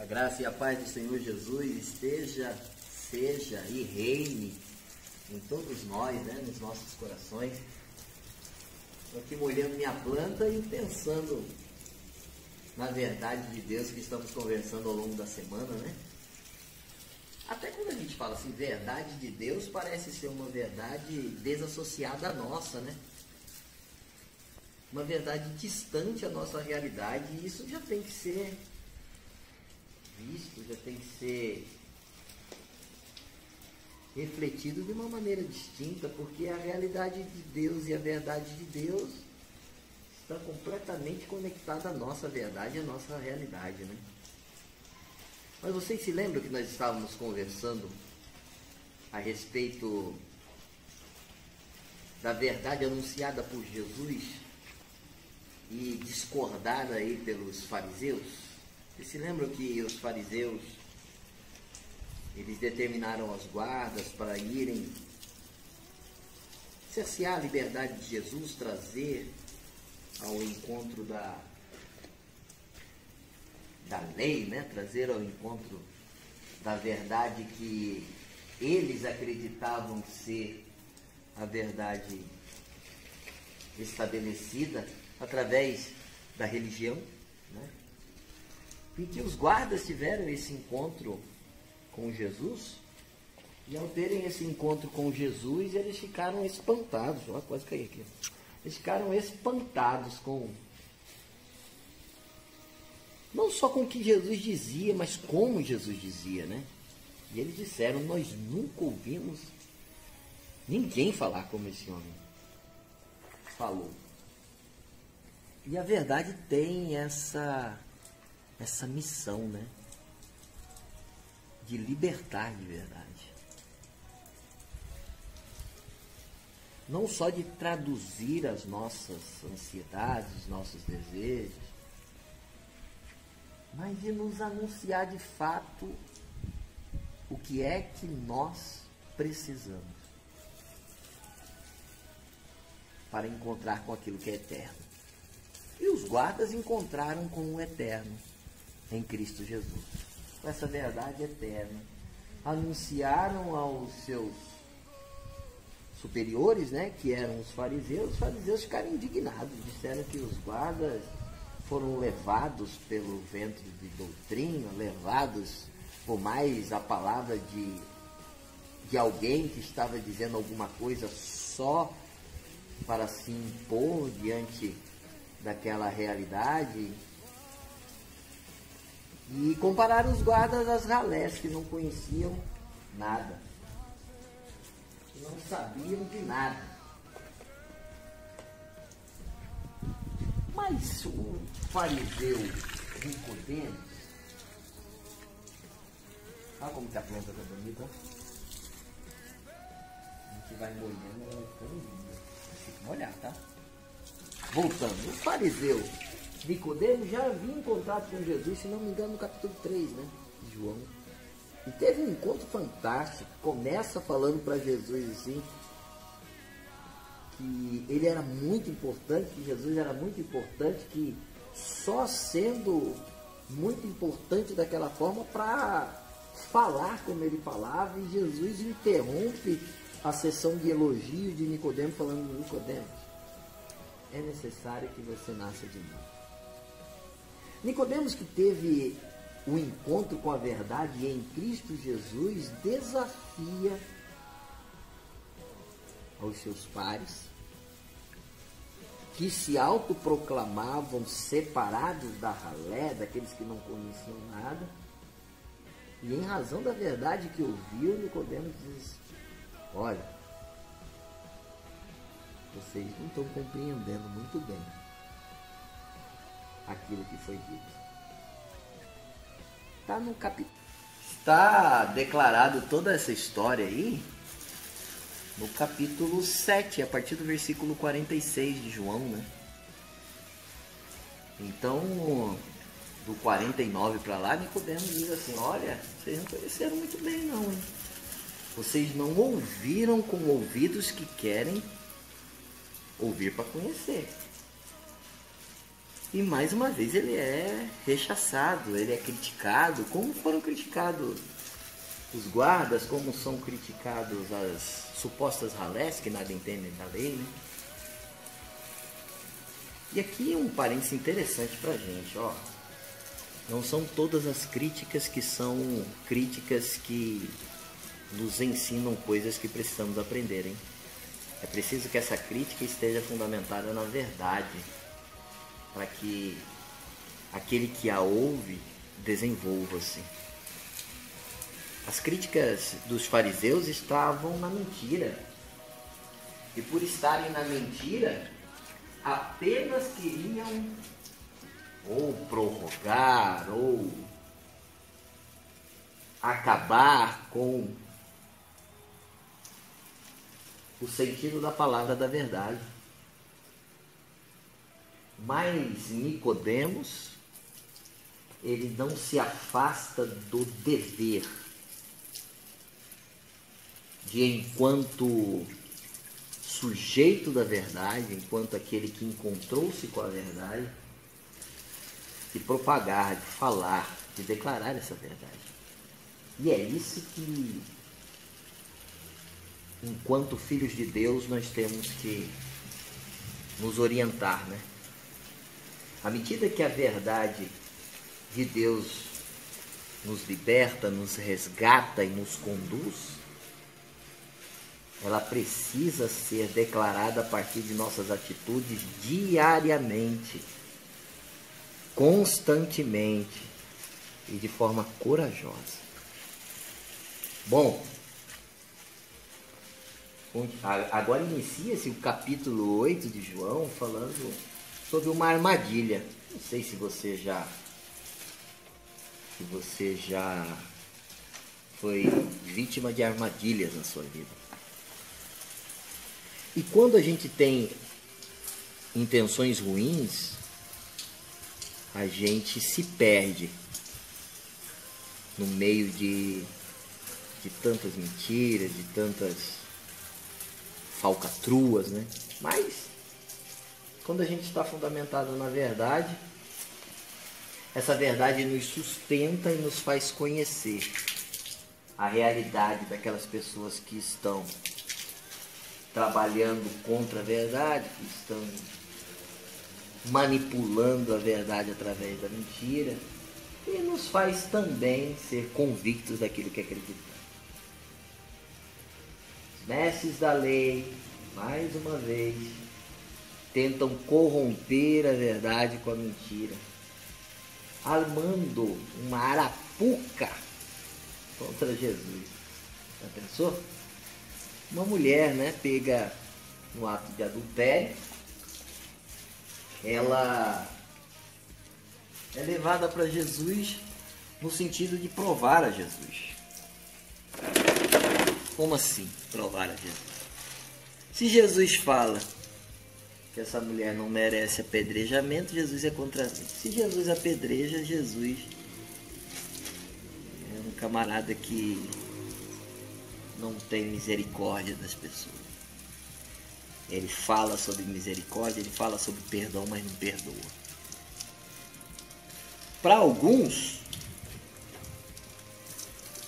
A graça e a paz do Senhor Jesus seja e reine em todos nós, né, nos nossos corações. Estou aqui molhando minha planta e pensando na verdade de Deus que estamos conversando ao longo da semana, né? Até quando a gente fala assim, verdade de Deus, parece ser uma verdade desassociada à nossa, né? Uma verdade distante à nossa realidade, e isso já tem que ser visto, já tem que ser refletido de uma maneira distinta, porque a realidade de Deus e a verdade de Deus está completamente conectada à nossa verdade e à nossa realidade, né? Mas vocês se lembram que nós estávamos conversando a respeito da verdade anunciada por Jesus e discordada aí pelos fariseus? Vocês se lembram que os fariseus, eles determinaram as guardas para irem cercear a liberdade de Jesus, trazer ao encontro da lei, né? Trazer ao encontro da verdade que eles acreditavam ser a verdade estabelecida através da religião, né? E que os guardas tiveram esse encontro com Jesus, e ao terem esse encontro com Jesus, eles ficaram espantados. Ó, quase caí aqui. Eles ficaram espantados não só com o que Jesus dizia, mas como Jesus dizia, né? E eles disseram: nós nunca ouvimos ninguém falar como esse homem falou. E a verdade tem essa missão, né? De libertar de verdade. Não só de traduzir as nossas ansiedades, os nossos desejos, mas de nos anunciar de fato o que é que nós precisamos para encontrar com aquilo que é eterno. E os guardas encontraram com o eterno em Cristo Jesus. Com essa verdade eterna, anunciaram aos seus superiores, né, que eram os fariseus ficaram indignados, disseram que os guardas foram levados pelo vento de doutrina, levados por mais a palavra de alguém que estava dizendo alguma coisa só para se impor diante daquela realidade, e compararam os guardas às ralés que não conheciam nada, que não sabiam de nada. Mas o fariseu Nicodemos, olha como que a planta está bonita. A gente vai molhando, ela vai ficando linda. Tem que molhar, tá? Voltando, o fariseu Nicodemos já havia encontrado com Jesus, se não me engano, no capítulo 3, né, de João. E teve um encontro fantástico. Começa falando para Jesus assim, que ele era muito importante, que Jesus era muito importante, que só sendo muito importante daquela forma para falar como ele falava, e Jesus interrompe a sessão de elogio de Nicodemos, falando: Nicodemos, é necessário que você nasça de novo. Nicodemos, que teve o encontro com a verdade em Cristo Jesus, desafia aos seus pares, que se autoproclamavam separados da ralé, daqueles que não conheciam nada, e em razão da verdade que ouviu, Nicodemos diz: olha, vocês não estão compreendendo muito bem aquilo que foi dito. Está no capítulo. Está declarado toda essa história aí no capítulo 7, a partir do versículo 46 de João, né? Então, do 49 para lá, Nicodemos diz assim: olha, vocês não conheceram muito bem não, hein? Vocês não ouviram com ouvidos que querem ouvir para conhecer. E mais uma vez ele é rechaçado, ele é criticado, como foram criticados os guardas, como são criticados as supostas ralés que nada entendem da lei, né? E aqui um parênteses interessante pra gente, ó. Não são todas as críticas que são críticas que nos ensinam coisas que precisamos aprender, hein? É preciso que essa crítica esteja fundamentada na verdade, para que aquele que a ouve desenvolva-se. As críticas dos fariseus estavam na mentira. E por estarem na mentira, apenas queriam ou prorrogar ou acabar com o sentido da palavra da verdade. Mas Nicodemos, ele não se afasta do dever de, enquanto sujeito da verdade, enquanto aquele que encontrou-se com a verdade, de propagar, de falar, de declarar essa verdade. E é isso que, enquanto filhos de Deus, nós temos que nos orientar, né? À medida que a verdade de Deus nos liberta, nos resgata e nos conduz, ela precisa ser declarada a partir de nossas atitudes diariamente, constantemente e de forma corajosa. Bom, agora inicia-se o capítulo 8 de João falando sobre uma armadilha. Não sei se você já foi vítima de armadilhas na sua vida. E quando a gente tem intenções ruins, a gente se perde no meio de tantas mentiras, de tantas falcatruas, né? Mas quando a gente está fundamentado na verdade, essa verdade nos sustenta e nos faz conhecer a realidade daquelas pessoas que estão trabalhando contra a verdade, que estão manipulando a verdade através da mentira, e nos faz também ser convictos daquilo que acreditamos. Os mestres da lei, mais uma vez, tentam corromper a verdade com a mentira, armando uma arapuca contra Jesus. Já pensou? Uma mulher, né, pega no ato de adultério, ela é levada para Jesus no sentido de provar a Jesus. Como assim, provar a Jesus? Se Jesus fala que essa mulher não merece apedrejamento, Jesus é contra mim. Se Jesus apedreja, Jesus é um camarada que não tem misericórdia das pessoas. Ele fala sobre misericórdia, ele fala sobre perdão, mas não perdoa. Para alguns,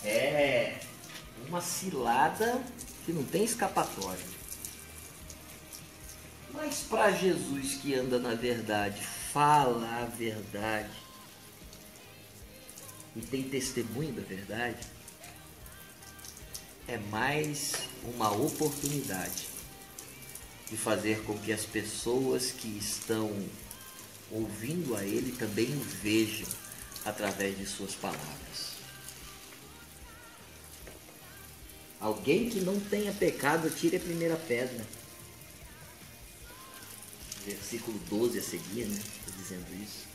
é uma cilada que não tem escapatória. Mas para Jesus, que anda na verdade, fala a verdade e tem testemunho da verdade, é mais uma oportunidade de fazer com que as pessoas que estão ouvindo a ele também o vejam através de suas palavras. Alguém que não tenha pecado, tire a primeira pedra. Versículo 12 a seguir, né? Está dizendo isso.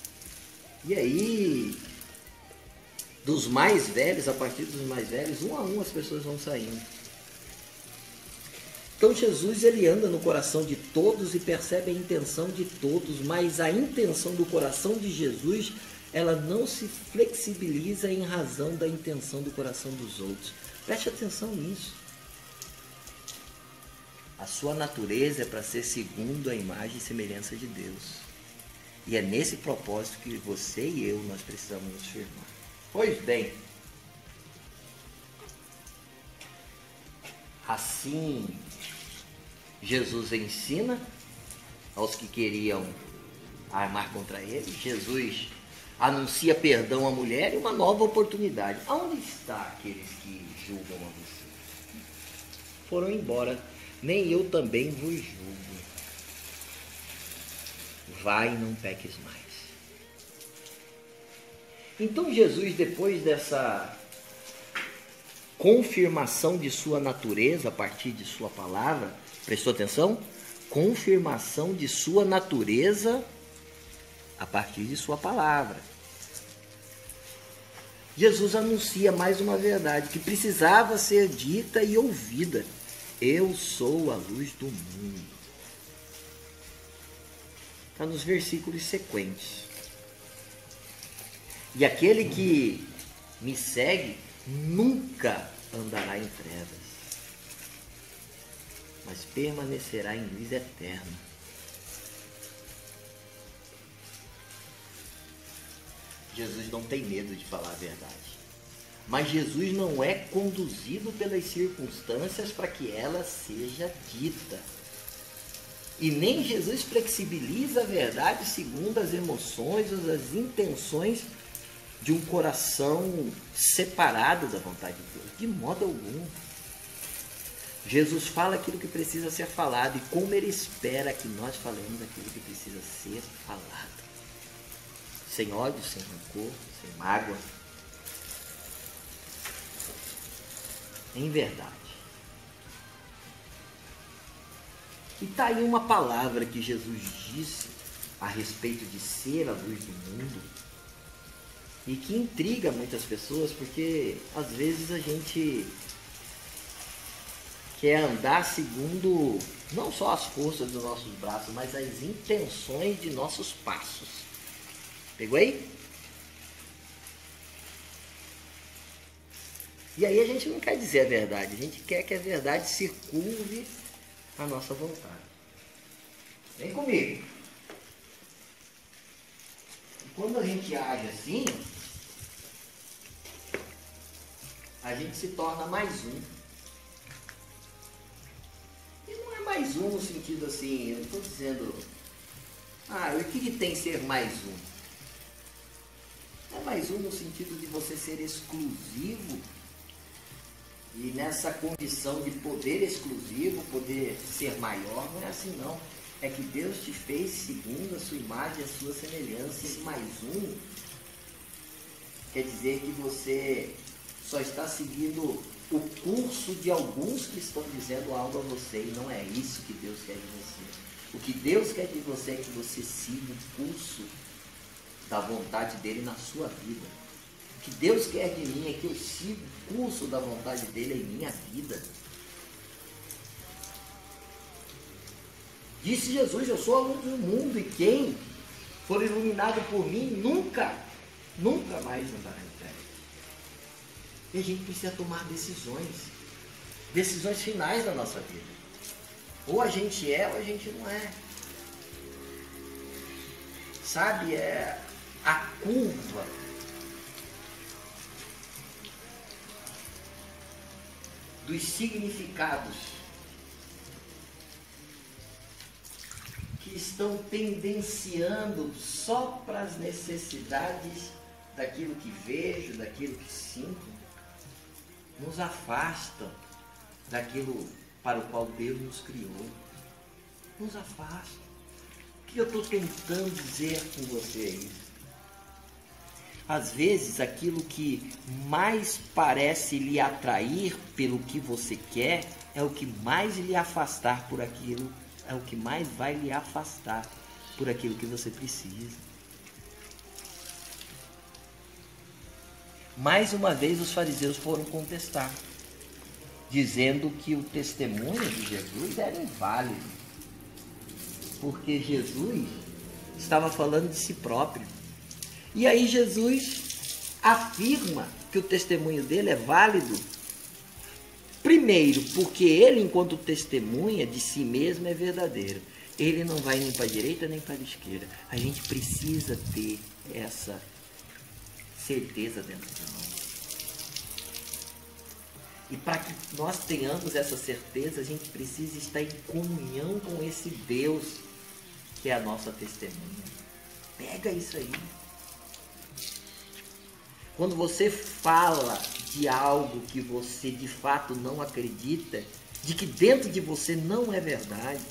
E aí, dos mais velhos, a partir dos mais velhos, um a um as pessoas vão saindo. Então Jesus, ele anda no coração de todos e percebe a intenção de todos, mas a intenção do coração de Jesus, ela não se flexibiliza em razão da intenção do coração dos outros. Preste atenção nisso. A sua natureza é para ser segundo a imagem e semelhança de Deus. E é nesse propósito que você e eu, nós precisamos nos firmar. Pois bem, assim Jesus ensina aos que queriam armar contra ele. Jesus anuncia perdão à mulher e uma nova oportunidade. Aonde está aqueles que julgam a você? Foram embora. Nem eu também vos julgo. Vai e não peques mais. Então Jesus, depois dessa confirmação de sua natureza a partir de sua palavra, prestou atenção? Confirmação de sua natureza a partir de sua palavra. Jesus anuncia mais uma verdade que precisava ser dita e ouvida. Eu sou a luz do mundo. Está nos versículos sequentes. E aquele que me segue nunca andará em trevas, mas permanecerá em luz eterna. Jesus não tem medo de falar a verdade. Mas Jesus não é conduzido pelas circunstâncias para que ela seja dita. E nem Jesus flexibiliza a verdade segundo as emoções ou as intenções de um coração separado da vontade de Deus. De modo algum. Jesus fala aquilo que precisa ser falado e como ele espera que nós falemos aquilo que precisa ser falado. Sem ódio, sem rancor, sem mágoa. Em verdade. E está aí uma palavra que Jesus disse a respeito de ser a luz do mundo e que intriga muitas pessoas, porque às vezes a gente quer andar segundo não só as forças dos nossos braços, mas as intenções de nossos passos. Pegou aí? E aí a gente não quer dizer a verdade, a gente quer que a verdade circunde a nossa vontade. Vem comigo. E quando a gente age assim, a gente se torna mais um. E não é mais um no sentido assim, eu não estou dizendo, o que tem ser mais um? É mais um no sentido de você ser exclusivo. E nessa condição de poder exclusivo, poder ser maior, não é assim não. É que Deus te fez segundo a sua imagem e a sua semelhança. Esse mais um quer dizer que você só está seguindo o curso de alguns que estão dizendo algo a você. E não é isso que Deus quer de você. O que Deus quer de você é que você siga o curso da vontade dele na sua vida. O que Deus quer de mim é que eu siga o curso da vontade dele em minha vida. Disse Jesus, eu sou a luz do mundo e quem for iluminado por mim nunca mais andará em trevas. E a gente precisa tomar decisões finais da nossa vida. Ou a gente é ou a gente não é. Sabe, é a curva dos significados que estão tendenciando só para as necessidades daquilo que vejo, daquilo que sinto, nos afasta daquilo para o qual Deus nos criou. Nos afasta. O que eu estou tentando dizer com você é isso. Às vezes, aquilo que mais parece lhe atrair pelo que você quer é o que mais lhe afastar por aquilo, é o que mais vai lhe afastar por aquilo que você precisa. Mais uma vez, os fariseus foram contestar, dizendo que o testemunho de Jesus era inválido, porque Jesus estava falando de si próprio. E aí Jesus afirma que o testemunho dele é válido. Primeiro, porque ele, enquanto testemunha de si mesmo, é verdadeiro. ele não vai nem para a direita nem para a esquerda. A gente precisa ter essa certeza dentro de nós. E para que nós tenhamos essa certeza, a gente precisa estar em comunhão com esse Deus que é a nossa testemunha. Pega isso aí. Quando você fala de algo que você de fato não acredita, de que dentro de você não é verdade,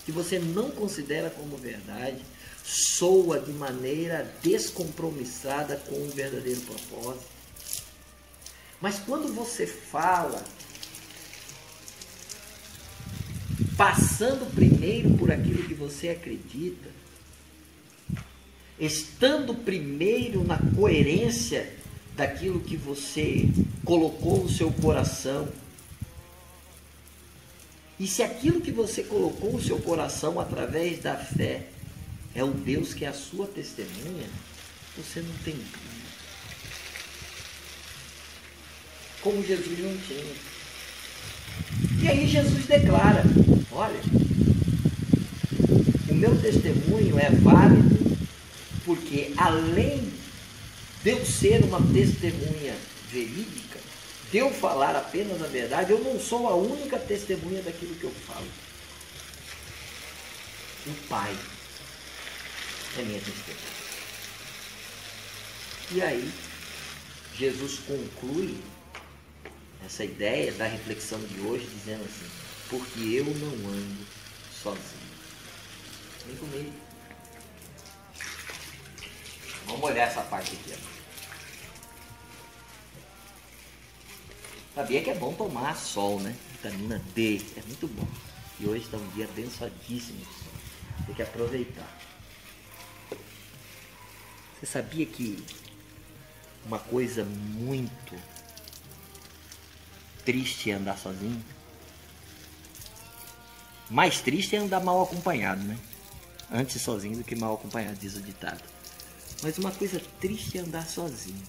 que você não considera como verdade, soa de maneira descompromissada com o verdadeiro propósito. Mas quando você fala, passando primeiro por aquilo que você acredita, estando primeiro na coerência daquilo que você colocou no seu coração, e se aquilo que você colocou no seu coração através da fé é o Deus que é a sua testemunha, você não tem dúvida. Como Jesus não tinha. E aí Jesus declara, olha, o meu testemunho é válido porque além de eu ser uma testemunha verídica, de eu falar apenas a verdade, eu não sou a única testemunha daquilo que eu falo. O Pai é minha testemunha. E aí, Jesus conclui essa ideia da reflexão de hoje dizendo assim, porque eu não ando sozinho. Vem comigo. Vamos olhar essa parte aqui. Sabia que é bom tomar sol, né? Vitamina D, é muito bom. E hoje está um dia abençoadíssimo de sol. Tem que aproveitar. Você sabia que uma coisa muito triste é andar sozinho? Mais triste é andar mal acompanhado, né? Antes sozinho do que mal acompanhado, diz o ditado. Mas uma coisa triste é andar sozinho.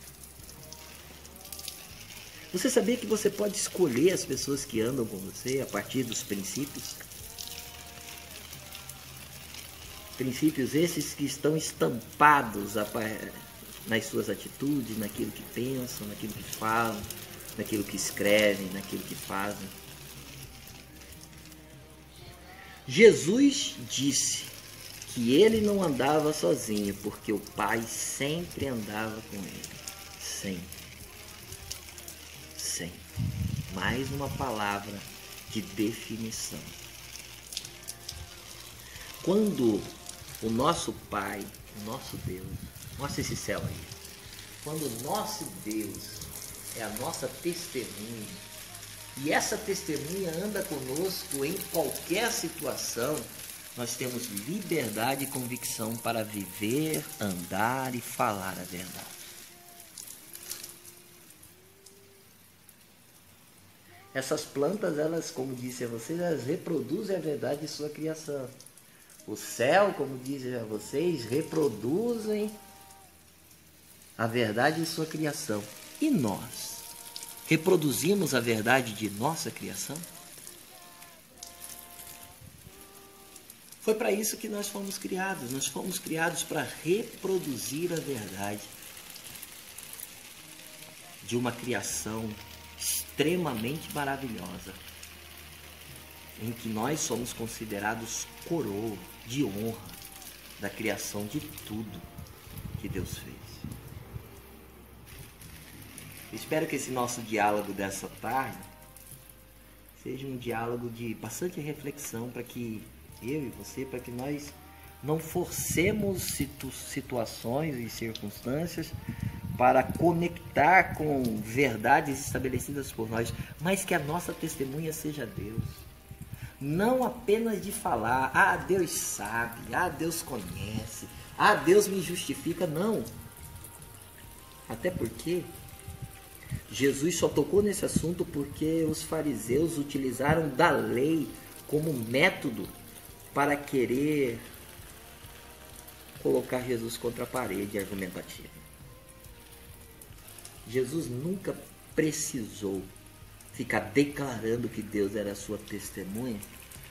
Você sabia que você pode escolher as pessoas que andam com você a partir dos princípios? Princípios esses que estão estampados nas suas atitudes, naquilo que pensam, naquilo que falam, naquilo que escrevem, naquilo que fazem. Jesus disse que ele não andava sozinho, porque o Pai sempre andava com ele. Sempre. Sempre. Mais uma palavra de definição. Quando o nosso Pai, o nosso Deus, mostra esse céu aí. Quando o nosso Deus é a nossa testemunha, e essa testemunha anda conosco em qualquer situação, nós temos liberdade e convicção para viver, andar e falar a verdade. Essas plantas, elas, como disse a vocês, elas reproduzem a verdade de sua criação. O céu, como dizem a vocês, reproduzem a verdade de sua criação. E nós? Reproduzimos a verdade de nossa criação? Foi para isso que nós fomos criados. Nós fomos criados para reproduzir a verdade de uma criação extremamente maravilhosa, em que nós somos considerados coroa de honra da criação de tudo que Deus fez. Espero que esse nosso diálogo dessa tarde seja um diálogo de bastante reflexão para que eu e você, para que nós não forcemos situações e circunstâncias para conectar com verdades estabelecidas por nós, mas que a nossa testemunha seja Deus. Não apenas de falar, ah, Deus sabe, ah, Deus conhece, ah, Deus me justifica, não. Até porque Jesus só tocou nesse assunto porque os fariseus utilizaram da lei como método para querer colocar Jesus contra a parede argumentativa. Jesus nunca precisou ficar declarando que Deus era a sua testemunha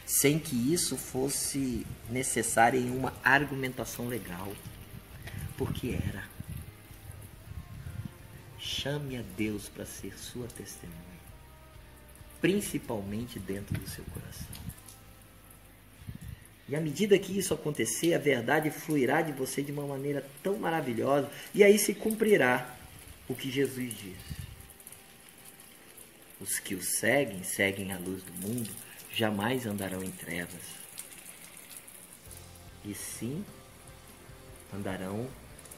sem que isso fosse necessário em uma argumentação legal, porque era. Chame a Deus para ser sua testemunha, principalmente dentro do seu coração. E à medida que isso acontecer, a verdade fluirá de você de uma maneira tão maravilhosa, e aí se cumprirá o que Jesus diz. Os que o seguem, seguem a luz do mundo, jamais andarão em trevas, e sim andarão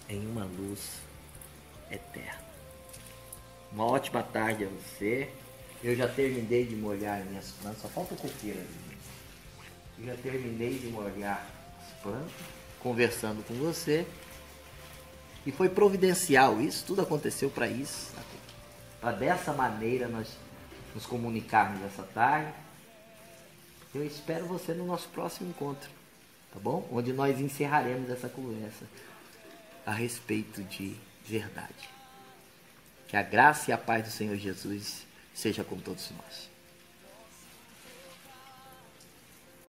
em uma luz eterna. Uma ótima tarde a você. Eu já terminei de molhar minhas plantas, só falta o coqueiro ali. Eu já terminei de molhar as plantas, conversando com você. E foi providencial isso, tudo aconteceu para isso. Para dessa maneira nós nos comunicarmos essa tarde. Eu espero você no nosso próximo encontro, tá bom? Onde nós encerraremos essa conversa a respeito de verdade. Que a graça e a paz do Senhor Jesus seja com todos nós.